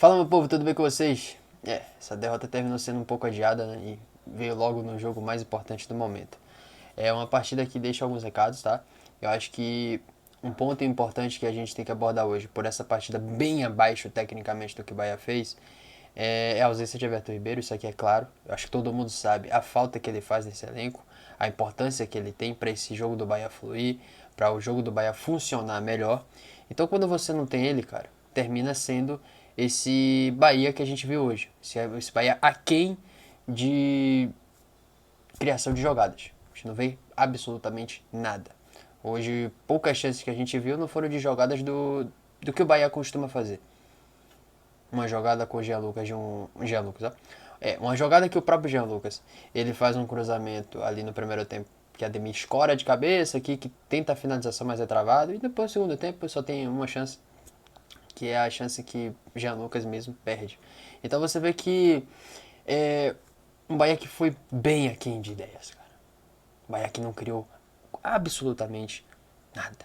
Fala, meu povo, tudo bem com vocês? Essa derrota terminou sendo um pouco adiada, né? E veio logo no jogo mais importante do momento. É uma partida que deixa alguns recados, tá? Eu acho que um ponto importante que a gente tem que abordar hoje, por essa partida bem abaixo tecnicamente do que o Bahia fez, é a ausência de Everton Ribeiro, isso aqui é claro. Eu acho que todo mundo sabe a falta que ele faz nesse elenco, a importância que ele tem para esse jogo do Bahia fluir, para o jogo do Bahia funcionar melhor. Então, quando você não tem ele, cara, termina sendo esse Bahia que a gente viu hoje. Esse Bahia aquém de criação de jogadas. A gente não vê absolutamente nada. Hoje, poucas chances que a gente viu não foram de jogadas do que o Bahia costuma fazer. Uma jogada com o Jean Lucas Jean Lucas, ó. Uma jogada que o próprio Jean Lucas, ele faz um cruzamento ali no primeiro tempo que a Demi escora de cabeça aqui, que tenta a finalização, mas é travado, e depois no segundo tempo só tem uma chance, que é a chance que Jean Lucas mesmo perde. Então você vê que é um Bahia que foi bem aquém de ideias, cara. Um Bahia que não criou absolutamente nada.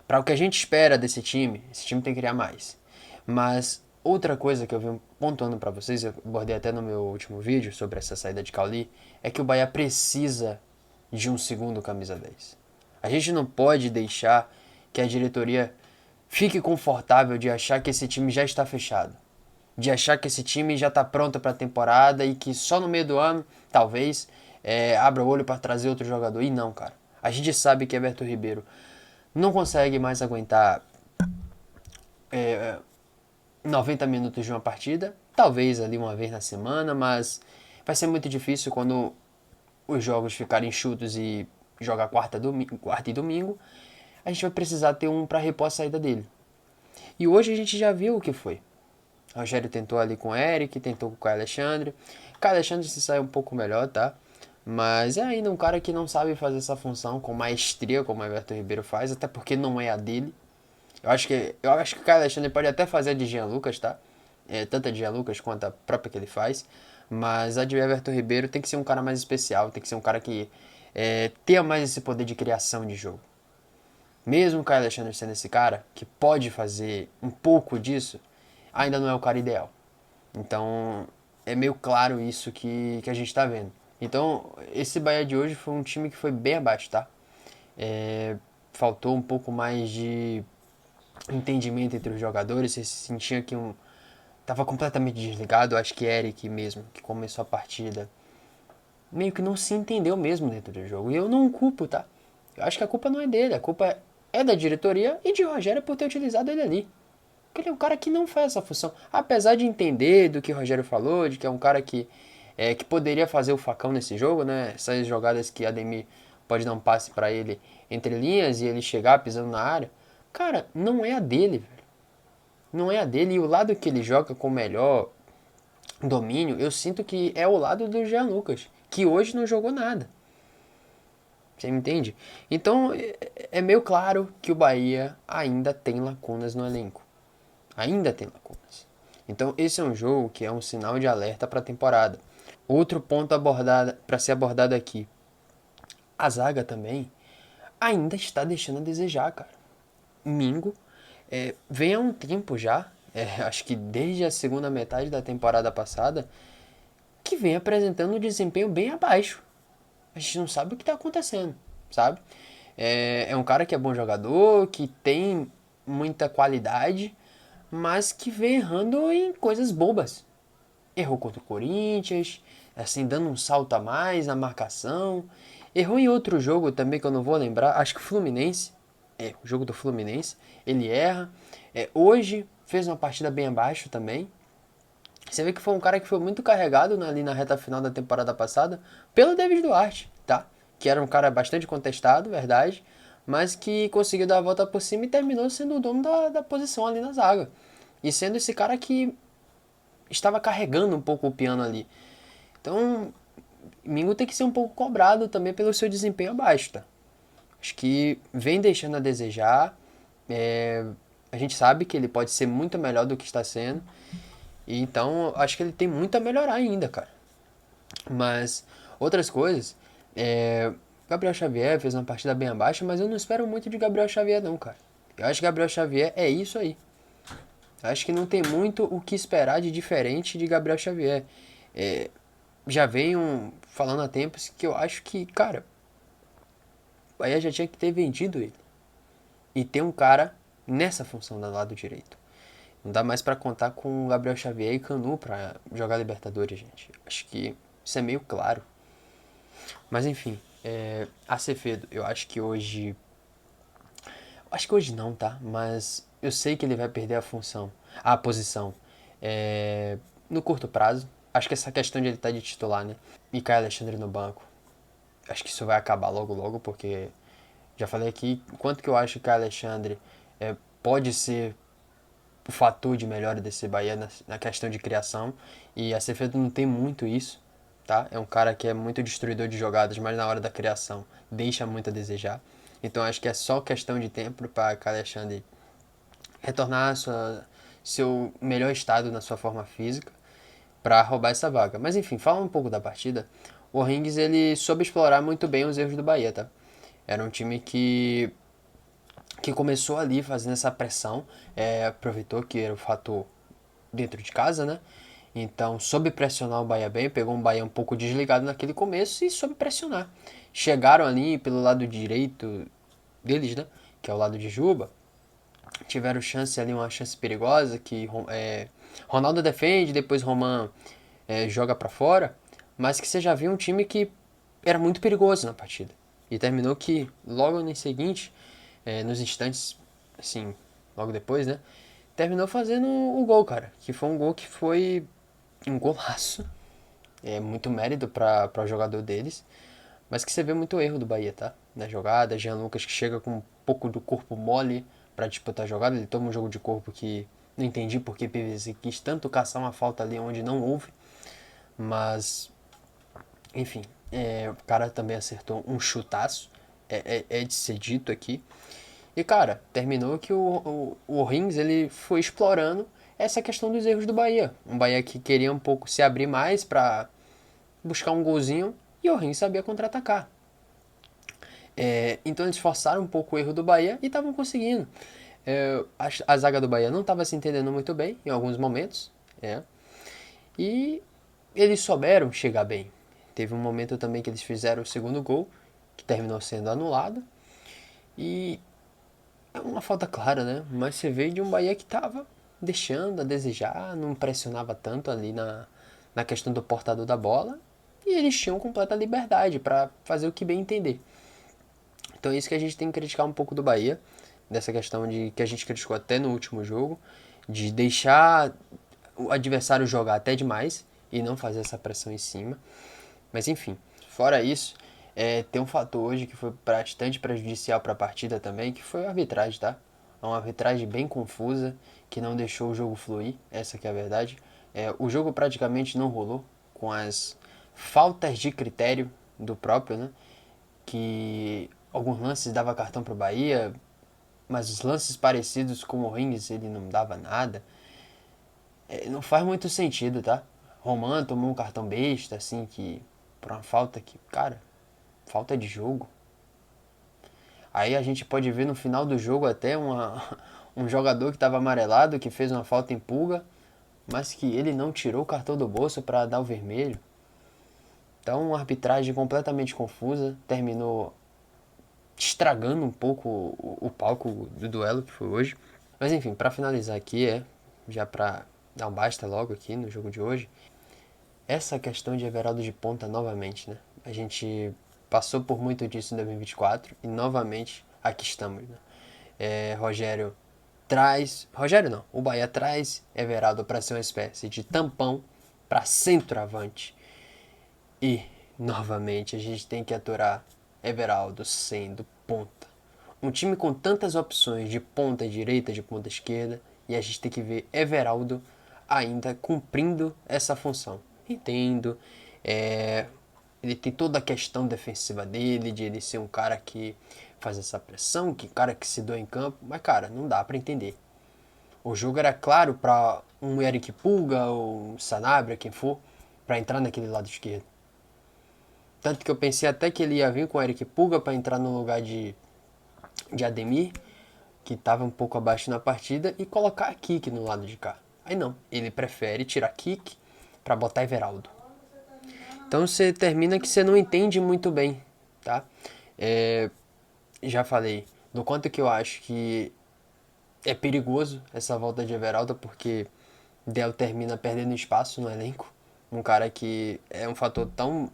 Para o que a gente espera desse time, esse time tem que criar mais. Mas outra coisa que eu vim pontuando para vocês, eu abordei até no meu último vídeo sobre essa saída de Cauli, é que o Bahia precisa de um segundo camisa 10. A gente não pode deixar que a diretoria fique confortável de achar que esse time já está fechado. De achar que esse time já está pronto para a temporada e que só no meio do ano, talvez, abra o olho para trazer outro jogador. E não, cara. A gente sabe que Everton Ribeiro não consegue mais aguentar 90 minutos de uma partida, talvez ali uma vez na semana, mas vai ser muito difícil quando os jogos ficarem enxutos e jogar quarta e domingo, a gente vai precisar ter um para repor a saída dele. E hoje a gente já viu o que foi. O Rogério tentou ali com o Eric, tentou com o Caio Alexandre. O Caio Alexandre se saiu um pouco melhor, tá? Mas é ainda um cara que não sabe fazer essa função com maestria, como o Everton Ribeiro faz, até porque não é a dele. Eu acho que o Caio Alexandre pode até fazer a de Jean Lucas, tá? Tanto a de Jean Lucas quanto a própria que ele faz. Mas a de Everton Ribeiro tem que ser um cara mais especial, tem que ser um cara que tenha mais esse poder de criação de jogo. Mesmo o Caio Alexandre sendo esse cara que pode fazer um pouco disso, ainda não é o cara ideal. Então é meio claro isso que a gente tá vendo. Então esse Bahia de hoje foi um time que foi bem abaixo, tá? Faltou um pouco mais de entendimento entre os jogadores, você sentia que tava completamente desligado, acho que Eric mesmo, que começou a partida, meio que não se entendeu mesmo dentro do jogo. E eu não culpo, tá? Eu acho que a culpa não é dele, a culpa é da diretoria e de Rogério por ter utilizado ele ali. Porque ele é um cara que não faz essa função. Apesar de entender do que o Rogério falou, de que é um cara que poderia fazer o facão nesse jogo, né? Essas jogadas que Ademir pode dar um passe para ele entre linhas e ele chegar pisando na área. Cara, não é a dele, velho. Não é a dele. E o lado que ele joga com melhor domínio, eu sinto que é o lado do Jean Lucas, que hoje não jogou nada. Você me entende? Então é meio claro que o Bahia ainda tem lacunas no elenco. Ainda tem lacunas. Então esse é um jogo que é um sinal de alerta para a temporada. Outro ponto para ser abordado aqui. A zaga também ainda está deixando a desejar, cara. Mingo vem há um tempo já, acho que desde a segunda metade da temporada passada, que vem apresentando um desempenho bem abaixo. A gente não sabe o que está acontecendo, sabe? É um cara que é bom jogador, que tem muita qualidade, mas que vem errando em coisas bobas. Errou contra o Corinthians, assim, dando um salto a mais na marcação. Errou em outro jogo também que eu não vou lembrar, acho que o Fluminense. O jogo do Fluminense. Ele erra. Hoje fez uma partida bem abaixo também. Você vê que foi um cara que foi muito carregado, né, ali na reta final da temporada passada pelo David Duarte, tá? Que era um cara bastante contestado, verdade, mas que conseguiu dar a volta por cima e terminou sendo o dono da posição ali na zaga. E sendo esse cara que estava carregando um pouco o piano ali. Então, Mingo tem que ser um pouco cobrado também pelo seu desempenho abaixo, tá? Acho que vem deixando a desejar. A gente sabe que ele pode ser muito melhor do que está sendo. E então, acho que ele tem muito a melhorar ainda, cara. Mas, outras coisas. Gabriel Xavier fez uma partida bem abaixo, mas eu não espero muito de Gabriel Xavier, não, cara. Eu acho que Gabriel Xavier é isso aí. Acho que não tem muito o que esperar de diferente de Gabriel Xavier. É, já venho falando há tempos que eu acho que, cara, o Bahia já tinha que ter vendido ele. E ter um cara nessa função do lado direito. Não dá mais pra contar com o Gabriel Xavier e Canu pra jogar Libertadores, gente. Acho que isso é meio claro. Mas enfim, Acevedo, eu acho que hoje. Acho que hoje não, tá? Mas eu sei que ele vai perder a posição. No curto prazo. Acho que essa questão de ele estar de titular, né? E Caio Alexandre no banco. Acho que isso vai acabar logo logo, porque já falei aqui quanto que eu acho que Caio Alexandre pode ser o fator de melhora desse Bahia na questão de criação. E a Acevedo não tem muito isso, tá? É um cara que é muito destruidor de jogadas, mas na hora da criação deixa muito a desejar. Então acho que é só questão de tempo para Alexandre retornar seu melhor estado na sua forma física para roubar essa vaga. Mas enfim, fala um pouco da partida. O Rings ele soube explorar muito bem os erros do Bahia, tá? Era um time que começou ali fazendo essa pressão, aproveitou que era o fator dentro de casa, né? Então soube pressionar o Bahia bem, pegou um Bahia um pouco desligado naquele começo e soube pressionar. Chegaram ali pelo lado direito deles, né? Que é o lado de Juba. Tiveram chance ali, uma chance perigosa que Ronaldo defende, depois Roman joga para fora, mas que você já viu um time que era muito perigoso na partida. E terminou que logo no seguinte, nos instantes, assim, logo depois, né? Terminou fazendo o gol, cara. Que foi um gol que foi um golaço. É muito mérito para o jogador deles. Mas que você vê muito erro do Bahia, tá? Na jogada, Jean Lucas que chega com um pouco do corpo mole para disputar a jogada. Ele toma um jogo de corpo que não entendi porque PVC quis tanto caçar uma falta ali onde não houve. Mas, enfim, o cara também acertou um chutaço. É de ser dito aqui. E, cara, terminou que o Rings ele foi explorando essa questão dos erros do Bahia. Um Bahia que queria um pouco se abrir mais para buscar um golzinho e o Rings sabia contra-atacar. Então eles forçaram um pouco o erro do Bahia e estavam conseguindo. A zaga do Bahia não estava se entendendo muito bem em alguns momentos. E eles souberam chegar bem. Teve um momento também que eles fizeram o segundo gol, que terminou sendo anulado. E é uma falta clara, né? Mas você veio de um Bahia que estava deixando a desejar, não pressionava tanto ali na questão do portador da bola. E eles tinham completa liberdade para fazer o que bem entender. Então é isso que a gente tem que criticar um pouco do Bahia, dessa questão de que a gente criticou até no último jogo, de deixar o adversário jogar até demais e não fazer essa pressão em cima. Mas enfim, fora isso, tem um fator hoje que foi bastante prejudicial para a partida também, que foi a arbitragem, tá? É uma arbitragem bem confusa, que não deixou o jogo fluir, essa que é a verdade. O jogo praticamente não rolou, com as faltas de critério do próprio, né? Que alguns lances dava cartão para o Bahia, mas os lances parecidos com o Rings ele não dava nada. Não faz muito sentido, tá? Roman tomou um cartão besta, assim, que por uma falta que, cara, falta de jogo. Aí a gente pode ver no final do jogo até um jogador que estava amarelado, que fez uma falta em pulga, mas que ele não tirou o cartão do bolso para dar o vermelho. Então, uma arbitragem completamente confusa, terminou estragando um pouco o palco do duelo que foi hoje. Mas enfim, para finalizar aqui, já para dar um basta logo aqui no jogo de hoje, essa questão de Everaldo de ponta novamente, né? A gente passou por muito disso em 2024 e novamente aqui estamos, né? Rogério traz, Rogério não, o Bahia traz Everaldo para ser uma espécie de tampão para centroavante. E novamente a gente tem que aturar Everaldo sendo ponta. Um time com tantas opções de ponta direita, de ponta esquerda, e a gente tem que ver Everaldo ainda cumprindo essa função. Entendo, ele tem toda a questão defensiva dele, de ele ser um cara que faz essa pressão, que cara que se doa em campo, mas cara, não dá para entender. O jogo era claro para um Eric Pulga ou um Sanabria, quem for, para entrar naquele lado esquerdo. Tanto que eu pensei até que ele ia vir com o Eric Pulga para entrar no lugar de Ademir, que estava um pouco abaixo na partida, e colocar Kik no lado de cá. Aí não, ele prefere tirar Kik para botar Everaldo. Então você termina que você não entende muito bem, tá? Já falei do quanto que eu acho que é perigoso essa volta de Everaldo, porque Del termina perdendo espaço no elenco. Um cara que é um fator tão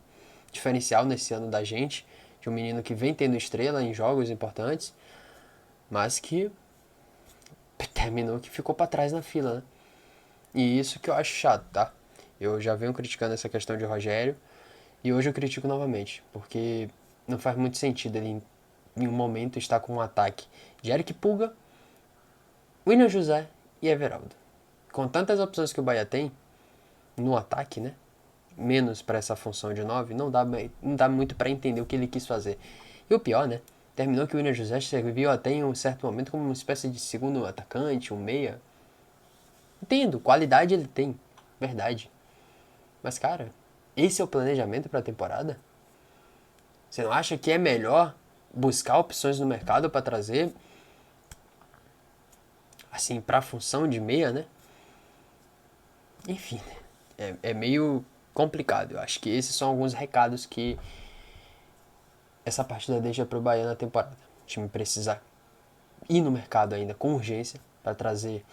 diferencial nesse ano da gente, de um menino que vem tendo estrela em jogos importantes, mas que terminou que ficou para trás na fila, né? E isso que eu acho chato, tá? Eu já venho criticando essa questão de Rogério e hoje eu critico novamente, porque não faz muito sentido ele em um momento estar com um ataque de Eric Pulga, William José e Everaldo. Com tantas opções que o Bahia tem no ataque, né? Menos para essa função de 9, não dá muito para entender o que ele quis fazer. E o pior, né? Terminou que o William José serviu até em um certo momento como uma espécie de segundo atacante, um meia. Entendo, qualidade ele tem, verdade. Mas, cara, esse é o planejamento para a temporada? Você não acha que é melhor buscar opções no mercado para trazer, assim, para a função de meia, né? Enfim, é meio complicado. Eu acho que esses são alguns recados que essa partida deixa pro Bahia na temporada. O time precisa ir no mercado ainda com urgência para trazer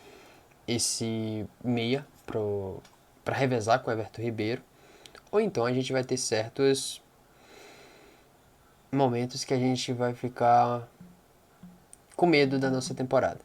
esse meia para revezar com o Everton Ribeiro. Ou então a gente vai ter certos momentos que a gente vai ficar com medo da nossa temporada.